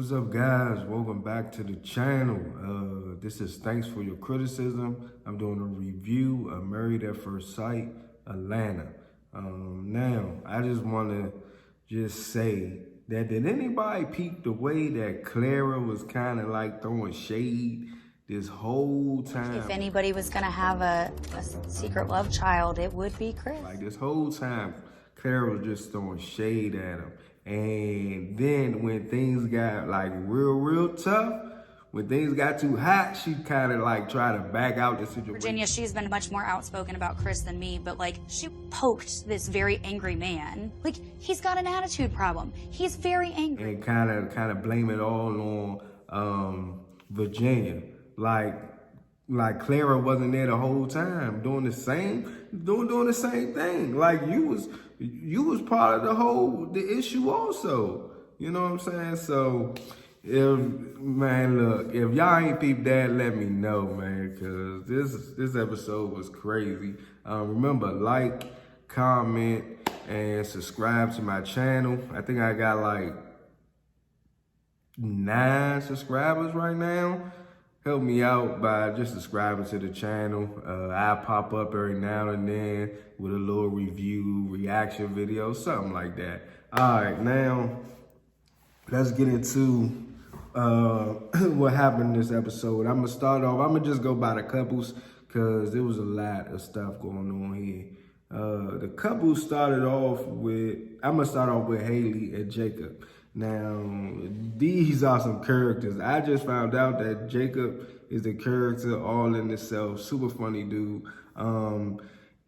What's up, guys? Welcome back to the channel. This is Thanks for Your Criticism. I'm doing a review of Married at First Sight, Atlanta. Now, I just want to say that did anybody peep the way that Clara was kind of like throwing shade this whole time? If anybody was going to have a secret love child, it would be Chris. Like this whole time, Clara was just throwing shade at him. And then when things got like real tough, when things got too hot, she kind of like tried to back out the situation. Virginia, she's been much more outspoken about Chris than me, but like she poked this very angry man. Like he's got an attitude problem. He's very angry. And kind of blame it all on Virginia. Like Clara wasn't there the whole time doing the same thing. Like you was part of the issue also. You know what I'm saying? So if y'all ain't peeped that, let me know, man, because this episode was crazy. Remember, like, comment, and subscribe to my channel. I think I got like 9 subscribers right now. Help me out by just subscribing to the channel. I pop up every now and then with a little review, reaction video, something like that. All right, now let's get into what happened in this episode. I'm gonna start off. I'm gonna just go by the couples because there was a lot of stuff going on here. The couple started off with. I'm gonna start off with Haley and Jacob. Now, these are some characters. I just found out that Jacob is a character all in itself. Super funny dude.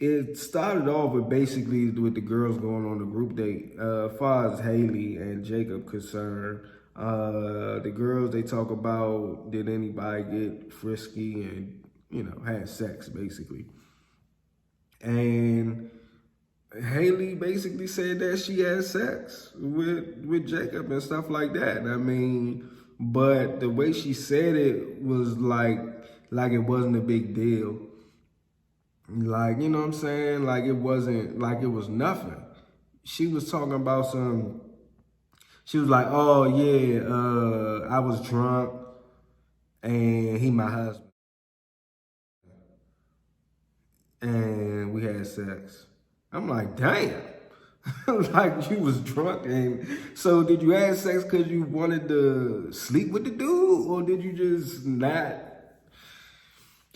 It started off with basically with the girls going on the group date. As far as Haley and Jacob concerned, the girls, they talk about did anybody get frisky and, you know, had sex basically. And Haley basically said that she had sex with Jacob and stuff like that. I mean, but the way she said it was like it wasn't a big deal. Like, you know what I'm saying? Like it wasn't, like it was nothing. She was talking about she was like, oh yeah, I was drunk and he my husband. And we had sex. I'm like, damn. Like you was drunk, and so did you have sex because you wanted to sleep with the dude, or did you just not?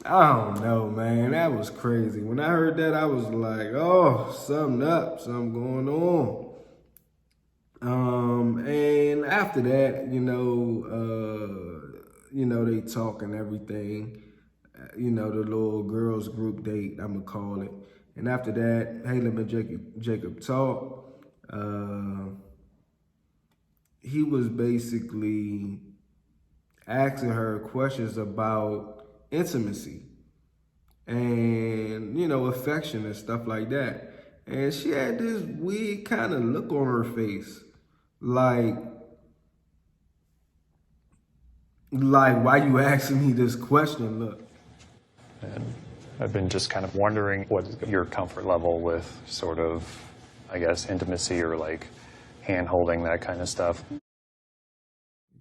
I don't know, man. That was crazy. When I heard that, I was like, oh, something up, something going on. And after that, you know, they talk and everything. You know, the little girls group date, I'm gonna call it. And after that, Haley and Jacob talked. He was basically asking her questions about intimacy and, you know, affection and stuff like that. And she had this weird kind of look on her face. Like, why you asking me this question? Look. And I've been just kind of wondering what your comfort level with sort of, I guess, intimacy or like hand holding, that kind of stuff.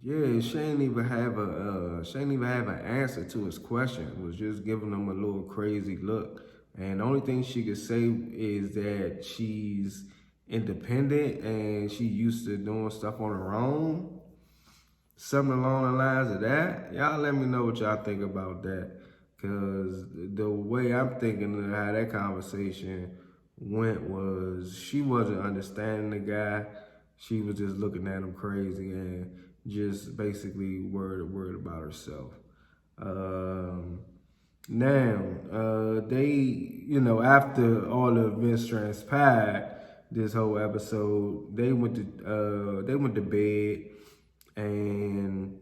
Yeah, she ain't even have an answer to his question. It was just giving him a little crazy look. And the only thing she could say is that she's independent and she used to doing stuff on her own. Something along the lines of that. Y'all let me know what y'all think about that. Because the way I'm thinking of how that conversation went was she wasn't understanding the guy. She was just looking at him crazy and just basically worried about herself. Now, they, you know, after all the events transpired, this whole episode, they went to bed, and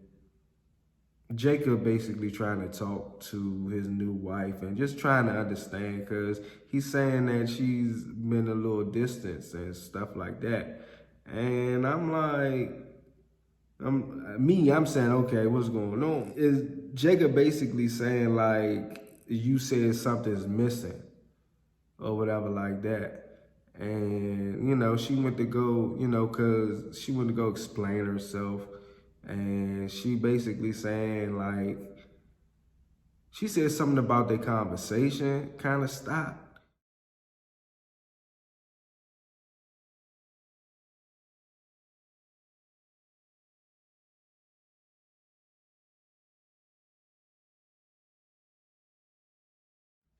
Jacob basically trying to talk to his new wife and just trying to understand, because he's saying that she's been a little distance and stuff like that. And I'm like, I'm saying, okay, what's going on? Is Jacob basically saying like, you said something's missing or whatever like that. And, you know, she went to go, you know, because she went to go explain herself. And she basically saying like, she said something about their conversation kind of stopped.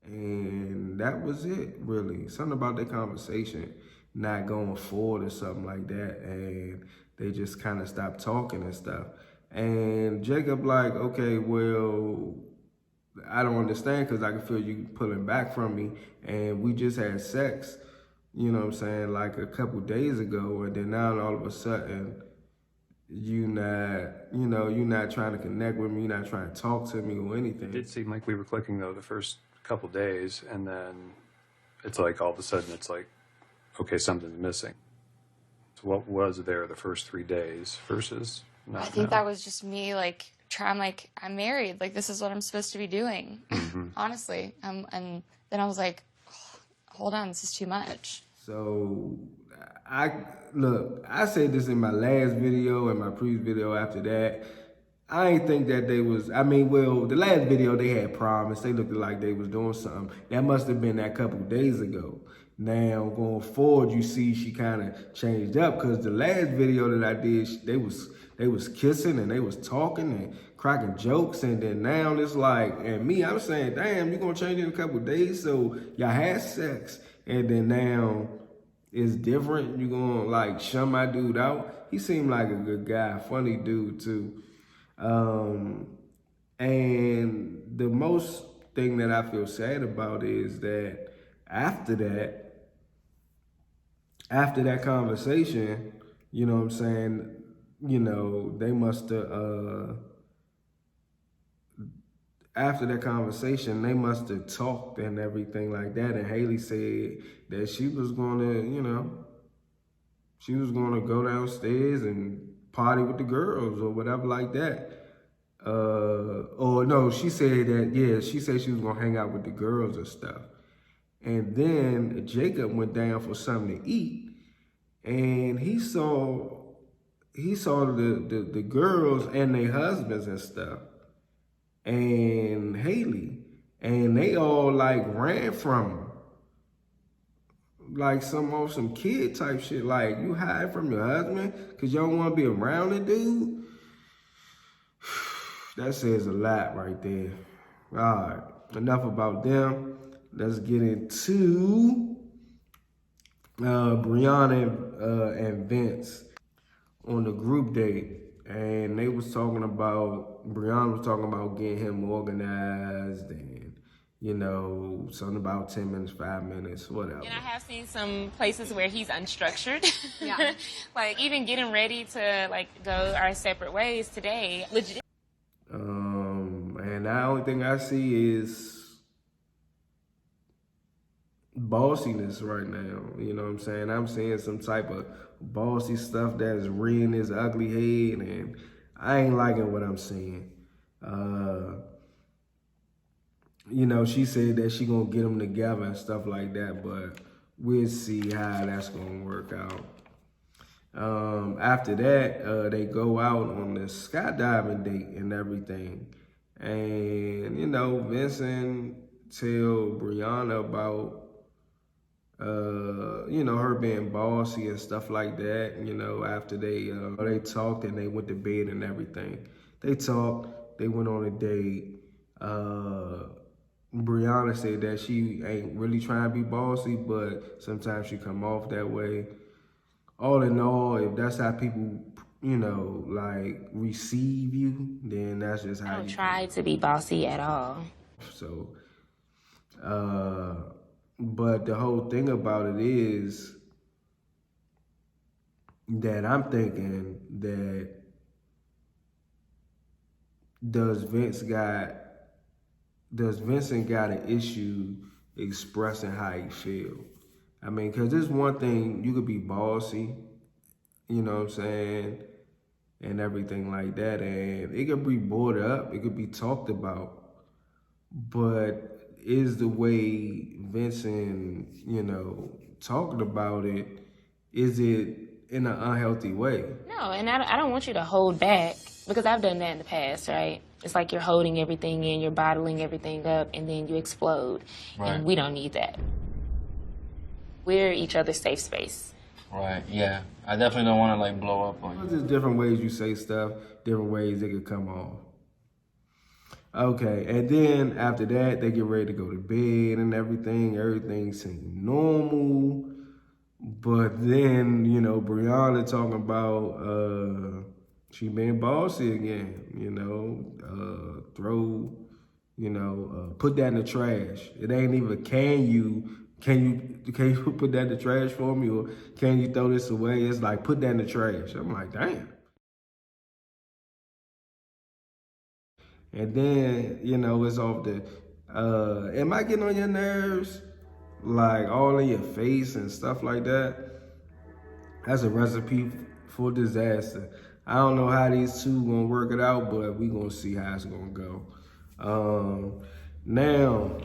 And that was it, really. Something about their conversation not going forward or something like that. And they just kind of stopped talking and stuff. And Jacob like, okay, well, I don't understand because I can feel you pulling back from me. And we just had sex, you know what I'm saying, like a couple days ago. And then now all of a sudden, you're not trying to connect with me, you're not trying to talk to me or anything. It did seem like we were clicking though the first couple days, and then it's like all of a sudden it's like, okay, something's missing. So what was there the first 3 days versus not I think now? that was just me, like, I'm married. Like, this is what I'm supposed to be doing, honestly. And then I was like, hold on, this is too much. So, I said this in my last video and my previous video after that. I ain't think that they was, the last video they had promised. They looked like they was doing something. That must have been that couple days ago. Now, going forward, you see she kind of changed up because the last video that I did, they was kissing and they was talking and cracking jokes. And then now it's like, and me, I'm saying, damn, you gonna change in a couple days? So y'all had sex. And then now it's different. You gonna like shun my dude out? He seemed like a good guy, funny dude too. And the most thing that I feel sad about is that after that conversation, you know what I'm saying, they must have, after that conversation, they must have talked and everything like that. And Haley said that she was gonna, she was gonna go downstairs and party with the girls or whatever like that. Or no, she said that, yeah, she said she was gonna hang out with the girls and stuff. And then Jacob went down for something to eat, and he saw the girls and their husbands and stuff, and Haley, and they all like ran from him. Like some kid type shit, like you hide from your husband because you don't want to be around the dude. That says a lot right there. All right, enough about them. Let's get into Brianna and Vince on the group date. And they was talking about, Brianna was talking about getting him organized and, something about 10 minutes, 5 minutes, whatever. And I have seen some places where he's unstructured. Yeah. Like even getting ready to like go our separate ways today. Legit. And the only thing I see is bossiness right now. You know what I'm saying? I'm seeing some type of bossy stuff that's rearing his ugly head, and I ain't liking what I'm seeing. She said that she gonna get them together and stuff like that, but we'll see how that's gonna work out. After that, they go out on the skydiving date and everything. And, Vincent tell Brianna about, her being bossy and stuff like that. After they talked and they went to bed and everything. They talked, they went on a date. Brianna said that she ain't really trying to be bossy, but sometimes she come off that way. All in all, if that's how people, receive you, then that's just how I don't try to be bossy at all. So, but the whole thing about it is that I'm thinking that does Vincent got an issue expressing how he feel? Because there's one thing, you could be bossy, you know what I'm saying, and everything like that, and it could be brought up, it could be talked about, but is the way Vincent, talking about it, is it in an unhealthy way? No, and I don't want you to hold back Because I've done that in the past, right? It's like you're holding everything in, you're bottling everything up, and then you explode. Right. And we don't need that. We're each other's safe space. Right, yeah. I definitely don't want to, like, blow up on you. There's different ways you say stuff, different ways it could come off. Okay, and then after that, they get ready to go to bed and everything. Everything seems normal. But then, you know, Brianna talking about she being bossy again, you know, put that in the trash. It ain't even can you put that in the trash for me, or can you throw this away? It's like, put that in the trash. I'm like, damn. And then, you know, it's off the, am I getting on your nerves? Like all in your face and stuff like that. That's a recipe for disaster. I don't know how these two gonna work it out, but we gonna see how it's gonna go. Now,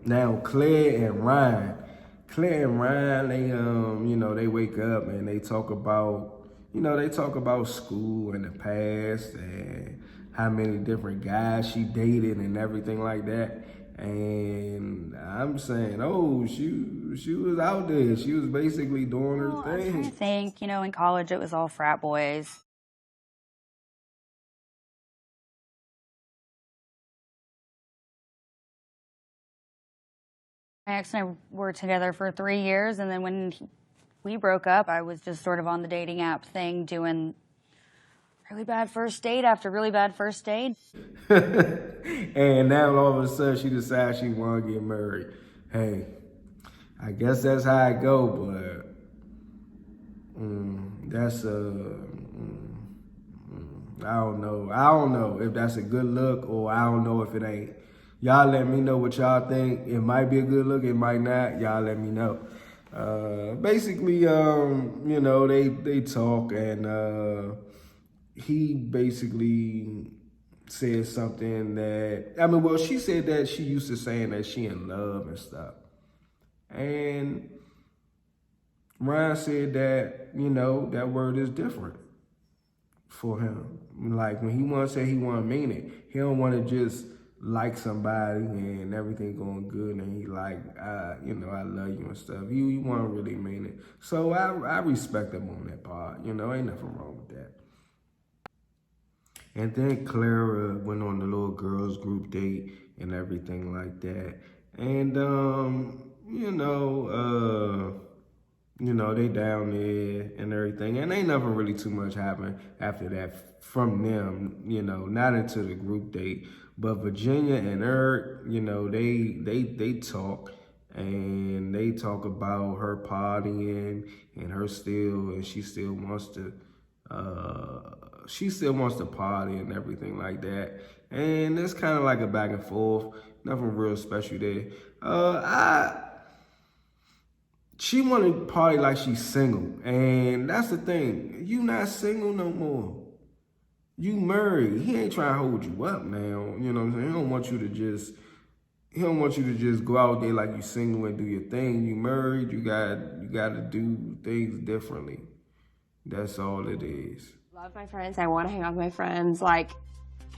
now Claire and Ryan, they you know, they wake up and they talk about, you know, they talk about school and the past and how many different guys she dated and everything like that. And I'm saying, oh, she was out there. She was basically doing her Well, I was trying to thing. think, you know, in college it was all frat boys. My ex and I were together for 3 years, and then when we broke up, I was just sort of on the dating app thing, doing really bad first date after really bad first date. And now all of a sudden she decides she want to get married. Hey, I guess that's how it go, but that's I don't know. I don't know if that's a good look, or I don't know if it ain't. Y'all let me know what y'all think. It might be a good look, it might not. Y'all let me know. Basically, you know, they talk, and he basically said something that, I mean, well, she said that she used to saying that she in love and stuff. And Ryan said that, you know, that word is different for him. Like, when he want to say he want to mean it, he don't want to just like somebody and everything going good and he like, you know, I love you and stuff. He want to really mean it. So I respect him on that part. You know, ain't nothing wrong with that. And then Clara went on the little girls group date and everything like that. And, you know, they down there and everything. And ain't nothing really too much happened after that from them, you know, not into the group date. But Virginia and Eric, you know, they talk. And they talk about her partying and she still wants to party and everything like that. And it's kind of like a back and forth. Nothing real special there. She want to party like she's single. And that's the thing. You not single no more. You married. He ain't trying to hold you up now. You know what I'm saying? He don't want you to just go out there like you single and do your thing. You married. You got to do things differently. That's all it is. Love my friends. I want to hang out with my friends. Like,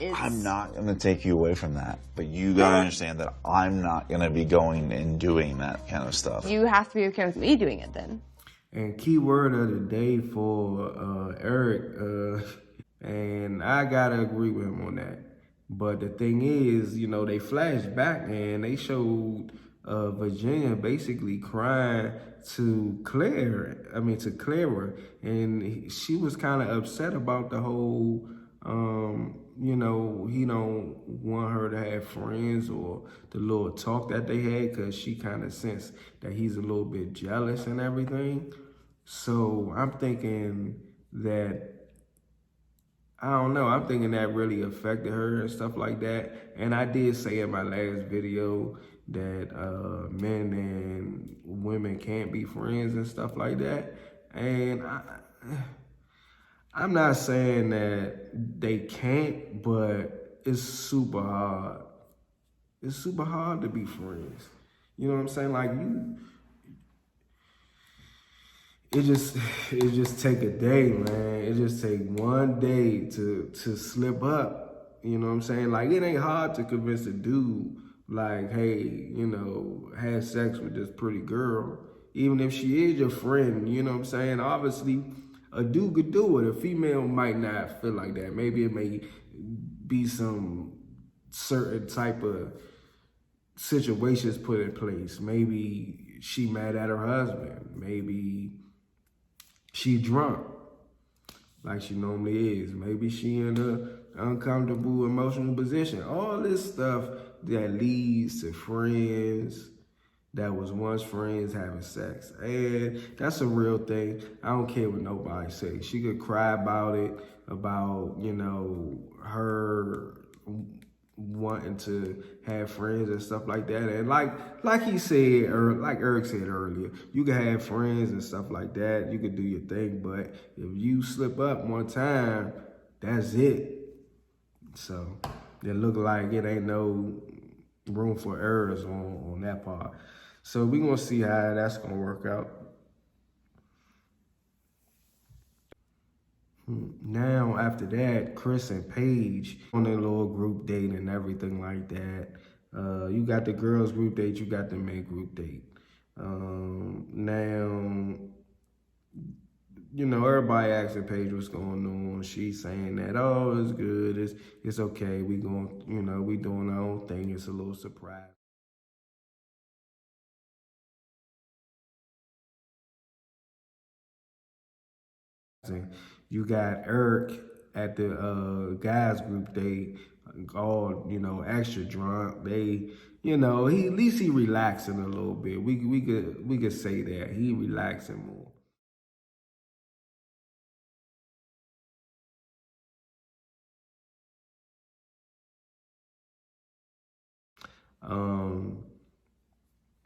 I'm not going to take you away from that, but you got to understand that I'm not going to be going and doing that kind of stuff. You have to be okay with me doing it then. And key word of the day for Eric, and I got to agree with him on that. But the thing is, you know, they flashed back and they showed Virginia basically crying to Clara, and she was kind of upset about the whole, you know, he don't want her to have friends or the little talk that they had, because she kind of sensed that he's a little bit jealous and everything. So I'm thinking that, I don't know, I'm thinking that really affected her and stuff like that. And I did say in my last video that men and women can't be friends and stuff like that. And I'm not saying that they can't, but it's super hard. It's super hard to be friends. You know what I'm saying? Like, it just take a day, man. It just take one day to slip up. You know what I'm saying? Like, it ain't hard to convince a dude, like, hey, you know, have sex with this pretty girl, even if she is your friend. You know what I'm saying? Obviously, a dude could do it. A female might not feel like that. Maybe it may be some certain type of situations put in place. Maybe she mad at her husband. Maybe she drunk like she normally is. Maybe she in an uncomfortable emotional position. All this stuff that leads to friends that was once friends having sex. And that's a real thing. I don't care what nobody says. She could cry about it, about, you know, her wanting to have friends and stuff like that. And like he said, or like Eric said earlier, you can have friends and stuff like that. You could do your thing, but if you slip up one time, that's it. So it look like it ain't no room for errors on that part. So we gonna see how that's gonna work out. Now, after that, Chris and Paige on their little group date and everything like that. You got the girls group date, you got the men group date. Now, you know, everybody asking Paige what's going on. She's saying that, oh, it's good, it's okay. We going, you know, we doing our own thing. It's a little surprise. You got Eric at the guys group. They all, you know, extra drunk. They, you know, at least he relaxing a little bit. We could say that he relaxing more.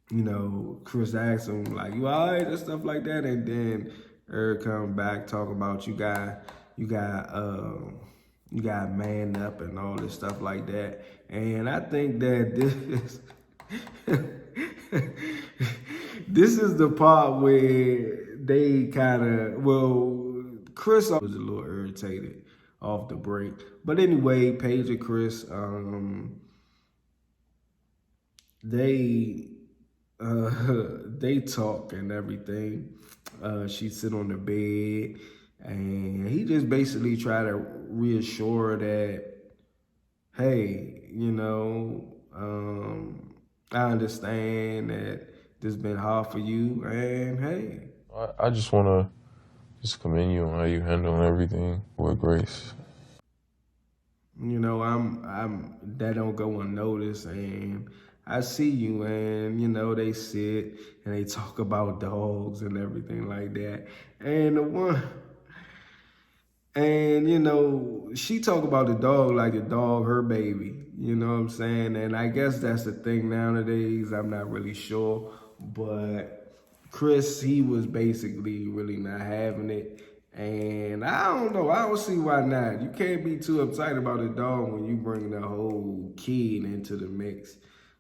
You know, Chris asked him like, "You all right?" and stuff like that, and then Eric come back talking about you got man up and all this stuff like that. And I think that this is the part where they kind of, well, Chris was a little irritated off the break, but anyway, Paige and Chris, they they talk and everything. She sit on the bed, and he just basically try to reassure her that, hey, you know, I understand that this been hard for you, and hey. I just want to just commend you on how you handle everything with grace. You know, I'm that don't go unnoticed, and I see you, and you know, they sit and they talk about dogs and everything like that. And the one, and you know, she talk about the dog like the dog her baby. You know what I'm saying? And I guess that's the thing nowadays. I'm not really sure, but Chris, he was basically really not having it. And I don't know. I don't see why not. You can't be too uptight about a dog when you bring the whole kid into the mix.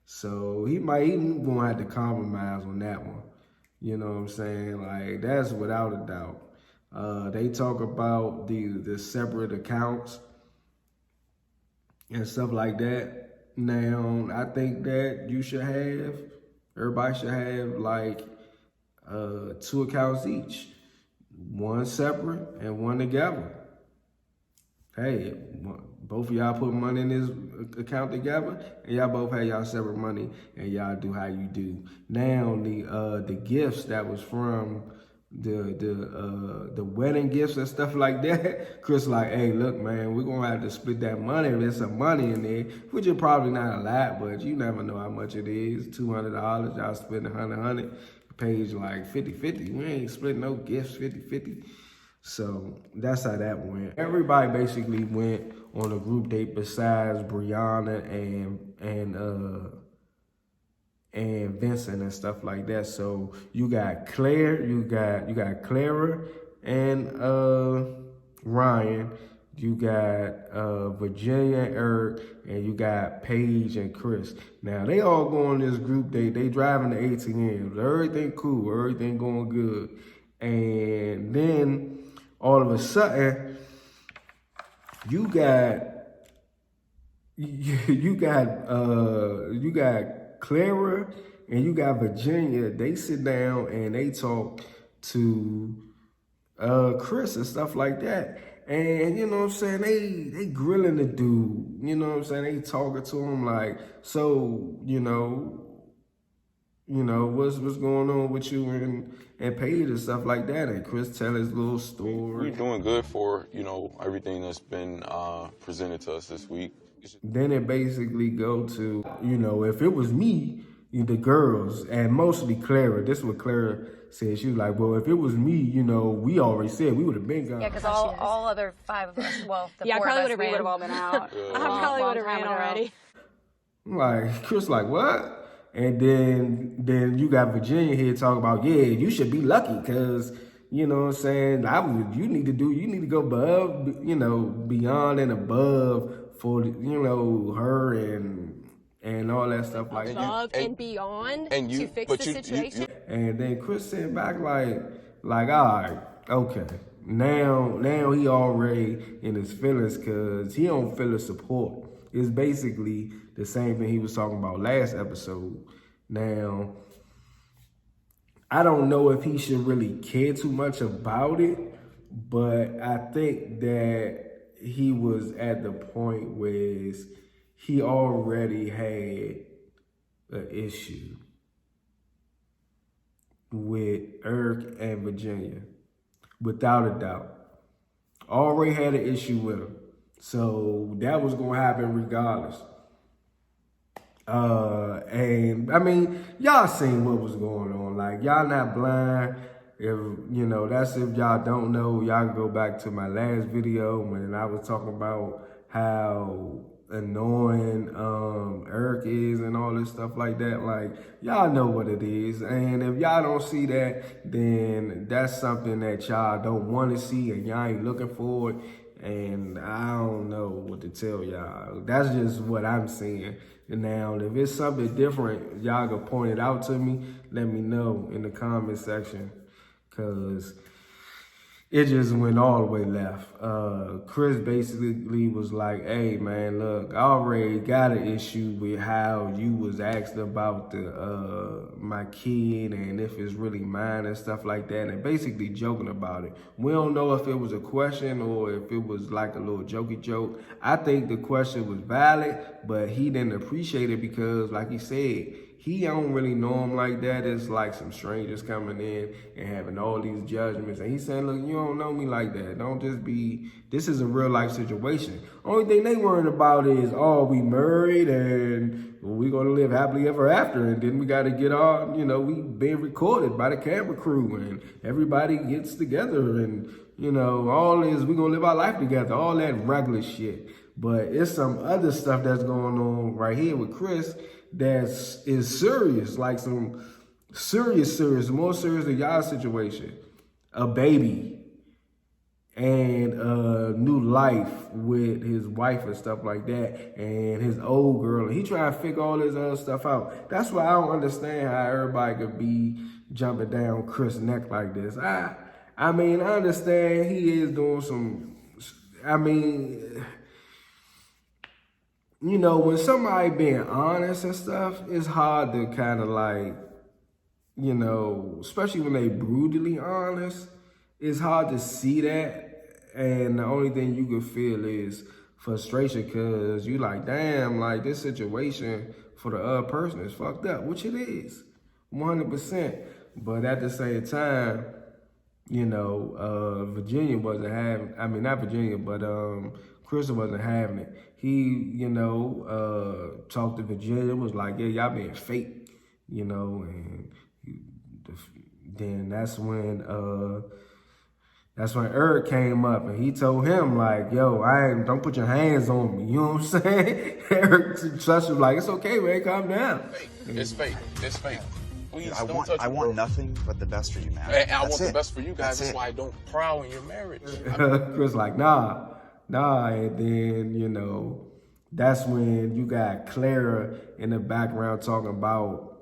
So he gonna have to compromise on that one. You know what I'm saying? Like, that's without a doubt. They talk about the separate accounts and stuff like that. Now, I think that everybody should have like 2 accounts each. One separate and one together. Hey, both of y'all put money in this account together, and y'all both have y'all separate money, and y'all do how you do. Now, the gifts that was from the wedding gifts and stuff like that, Chris like, hey, look, man, we're gonna have to split that money. There's some money in there, which is probably not a lot, but you never know how much it is. $200, y'all spend $100. Page like 50-50. We ain't splitting no gifts 50-50. So that's how that went. Everybody basically went on a group date besides Brianna and Vincent and stuff like that. So you got Claire, you got Clara and Ryan. You got Virginia and Eric, and you got Paige and Chris. Now, they all go on this group date. They driving the ATMs. Everything cool. Everything going good. And then all of a sudden, you got Clara and you got Virginia. They sit down and they talk to Chris and stuff like that. And you know what I'm saying, they grilling the dude. You know what I'm saying? They talking to him like, so, what's going on with you and Paige and stuff like that. And Chris tell his little story. We're doing good for, everything that's been presented to us this week. Then it basically go to, if it was me, the girls, and mostly Clara, this is what Clara said. She was like, well, if it was me, we already said we would have been gone. Yeah, because all other 5 of us, well, the Yeah, 4 probably of us, would've we ran. would have all been out. I probably would have ran already. I'm like, Chris like, what? And then you got Virginia here talking about, yeah, you should be lucky because, you know what I'm saying, you need to go above, beyond and above for, her and all that stuff like that. Above and beyond to fix the situation. And then Chris sent back like, all right, okay. Now he already in his feelings because he don't feel the support. It's basically the same thing he was talking about last episode. Now, I don't know if he should really care too much about it, but I think that he was at the point where he already had an issue with Eric and Virginia, without a doubt. Already had an issue with him. So that was going to happen regardless. And I mean, y'all seen what was going on. Like, y'all not blind. If, that's if y'all don't know, y'all can go back to my last video when I was talking about how annoying Eric is and all this stuff like that. Like, y'all know what it is. And if y'all don't see that, then that's something that y'all don't want to see and y'all ain't looking for it. And I don't know what to tell y'all. That's just what I'm seeing. And now, if it's something different, y'all can point it out to me. Let me know in the comment section. Because it just went all the way left. Chris basically was like, hey, man, look, I already got an issue with how you was asked about my kid and if it's really mine and stuff like that, and basically joking about it. We don't know if it was a question or if it was like a little jokey joke. I think the question was valid, but he didn't appreciate it because, like he said, he don't really know him like that. It's like some strangers coming in and having all these judgments. And he's saying, look, you don't know me like that. Don't just be, this is a real life situation. Only thing they worried about is, oh, we married and we gonna live happily ever after. And then we gotta get our, we being recorded by the camera crew and everybody gets together and, all this, we gonna live our life together, all that regular shit. But it's some other stuff that's going on right here with Chris is serious, like some serious, more serious than y'all's situation. A baby and a new life with his wife and stuff like that, and his old girl. He trying to figure all this other stuff out. That's why I don't understand how everybody could be jumping down Chris' neck like this. I mean, I understand he is doing some, when somebody being honest and stuff, it's hard to kind of like, especially when they brutally honest, it's hard to see that. And the only thing you can feel is frustration because you like, damn, like this situation for the other person is fucked up, which it is, 100%. But at the same time, Virginia wasn't having, not Virginia, but Chris wasn't having it. He, talked to Virginia, was like, yeah, y'all being fake, and then that's when Eric came up and he told him like, yo, don't put your hands on me, you know what I'm saying? Eric Trust was like, it's okay, man, calm down. It's fake. It's fake. Please, I want nothing but the best for you, man. And I want the best for you guys. That's why I don't prowl in your marriage. Chris like, nah. And then, that's when you got Clara in the background talking about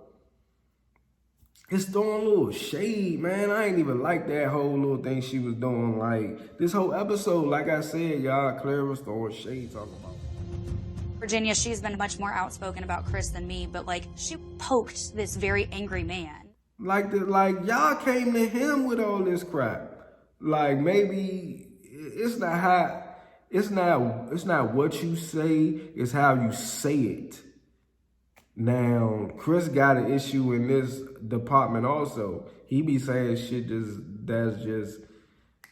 it's throwing a little shade, man. I ain't even like that whole little thing she was doing. Like, this whole episode, like I said, y'all, Claire was throwing shade talking about. Virginia, she's been much more outspoken about Chris than me, but like, she poked this very angry man. Like y'all came to him with all this crap. Like, maybe it's not how, it's not what you say, it's how you say it. Now, Chris got an issue in this department also. He be saying shit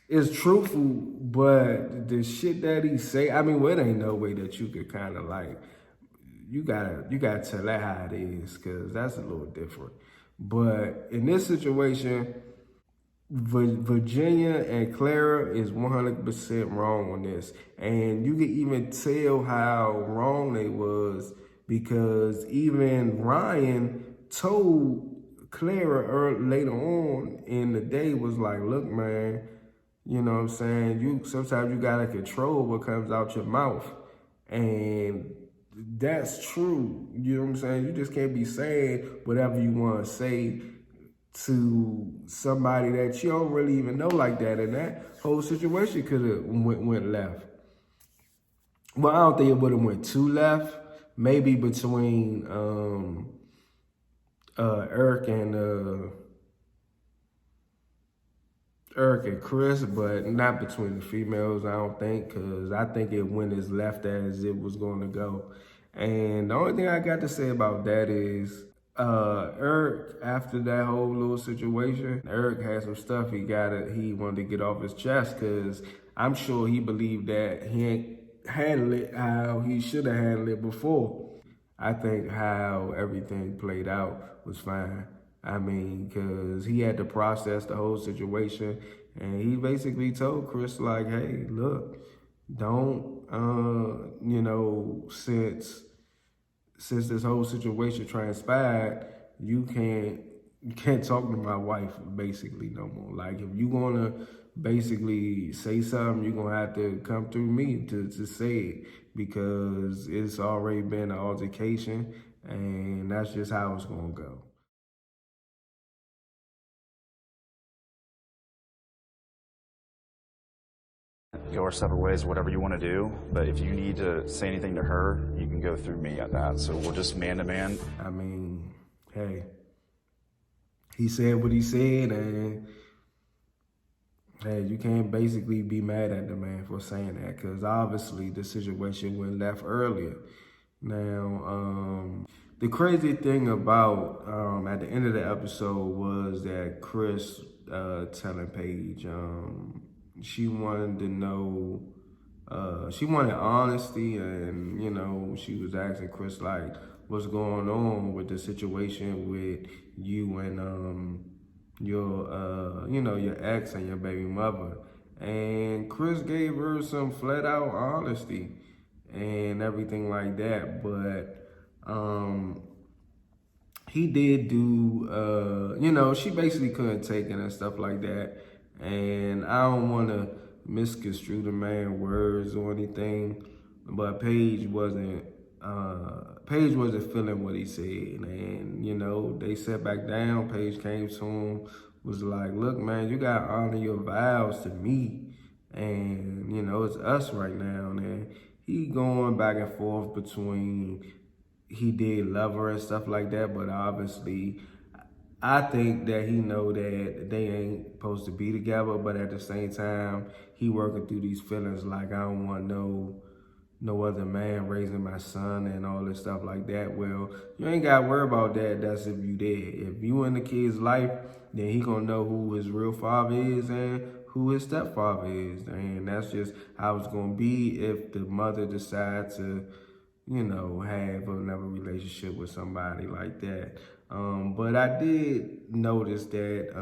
it's truthful, but the shit that he say, I mean, well, it ain't no way that you could kind of like, you gotta tell that how it is, because that's a little different. But in this situation, Virginia and Clara is 100% wrong on this. And you can even tell how wrong they was, because even Ryan told Clara later on in the day, was like, look, man, you know what I'm saying? Sometimes you gotta control what comes out your mouth. And that's true. You know what I'm saying? You just can't be saying whatever you want to say to somebody that you don't really even know like that. And that whole situation could have went left. Well, I don't think it would have went too left. Maybe between Eric and Chris, but not between the females, I don't think, because I think it went as left as it was going to go. And the only thing I got to say about that is Eric, after that whole little situation, Eric had some stuff he wanted to get off his chest, because I'm sure he believed that he ain't handled it how he should have handled it before. I think how everything played out was fine. I mean, because he had to process the whole situation, and he basically told Chris, like, hey, look, don't, since this whole situation transpired, you can't talk to my wife basically no more. Like, if you gonna basically say something, you're gonna have to come through me to say it, because it's already been an altercation, and that's just how it's gonna go. Go our separate ways, whatever you want to do. But if you need to say anything to her, you can go through me at that. So we'll just man to man. I mean, hey, he said what he said, and hey, you can't basically be mad at the man for saying that, because obviously the situation went left earlier. Now, the crazy thing about at the end of the episode was that Chris telling Paige, she wanted to know, she wanted honesty, and, you know, she was asking Chris, like, what's going on with the situation with you and your ex and your baby mother. And Chris gave her some flat out honesty and everything like that. But he did do, she basically couldn't take it and stuff like that. And I don't want to misconstrue the man's words or anything, but Paige wasn't feeling what he said. And, they sat back down. Paige came to him, was like, look, man, you got to honor your vows to me. And, it's us right now. And he going back and forth between he did love her and stuff like that, but obviously I think that he know that they ain't supposed to be together, but at the same time, he working through these feelings like, I don't want no other man raising my son and all this stuff like that. Well, you ain't got to worry about that. That's if you did. If you in the kid's life, then he gonna know who his real father is and who his stepfather is. And that's just how it's gonna be if the mother decides to, have another relationship with somebody like that. But I did notice that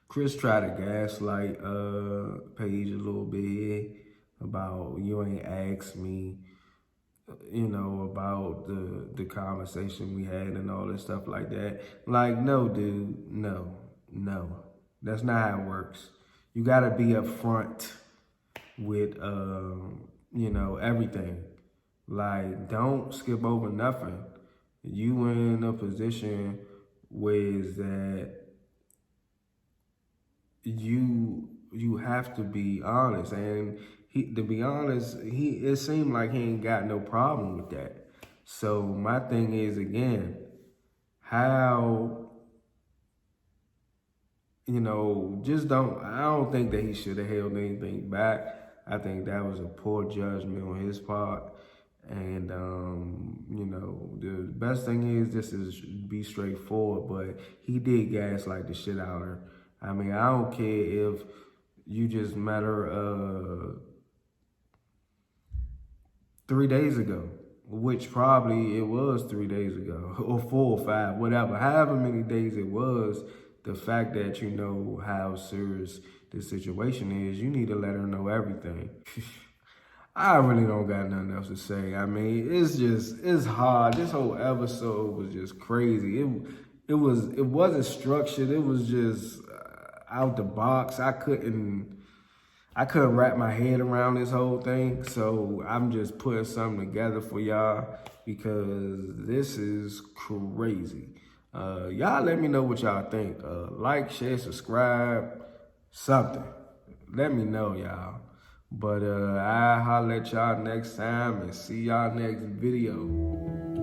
Chris tried to gaslight Paige a little bit about, you ain't asked me, about the conversation we had and all this stuff like that. Like, no, dude, no. That's not how it works. You gotta be upfront with, everything. Like, don't skip over nothing. You in a position was that you have to be honest, and to be honest, it seemed like he ain't got no problem with that. So my thing is, again, how, I don't think that he should have held anything back. I think that was a poor judgment on his part. And, the best thing is just is be straightforward, but he did gaslight the shit out of her. I mean, I don't care if you just met her 3 days ago, which probably it was 3 days ago, or 4 or 5, whatever, however many days it was. The fact that you know how serious the situation is, you need to let her know everything. I really don't got nothing else to say. I mean, it's hard. This whole episode was just crazy. It wasn't structured. It was just out the box. I couldn't wrap my head around this whole thing. So I'm just putting something together for y'all because this is crazy. Y'all let me know what y'all think. Like, share, subscribe, something. Let me know, y'all. But I'll holler at y'all next time and see y'all next video.